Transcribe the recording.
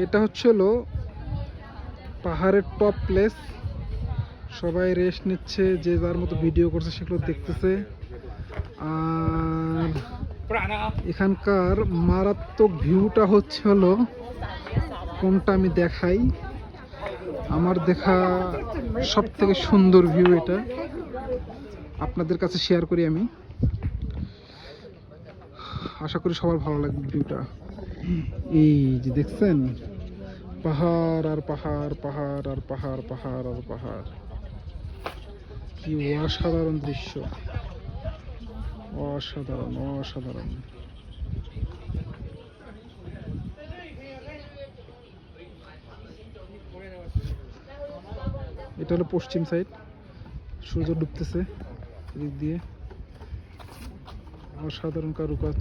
এটা হলো পাহাড়ের টপ প্লেস। সবাই রেস্ট নিচ্ছে, যে যার মতো ভিডিও করছে সেগুলো দেখতেছে। আর এখানকার মারাত্মক ভিউটা হলো কোনটা আমি দেখাই। আমার দেখা সব থেকে সুন্দর ভিউ এটা, আপনাদের কাছে শেয়ার করি আমি। আশা করি সবার ভালো লাগবে ভিউটা। এই যে দেখছেন, পাহাড় আর পাহাড়, পাহাড় আর পাহাড়, পাহাড় আর পাহাড়। কি অসাধারণ দৃশ্য, অসাধারণ অসাধারণ। এটা হলো পশ্চিম সাইড, সূর্য ডুবতেছে এদিক দিয়ে। অসাধারণ কারুকাজ।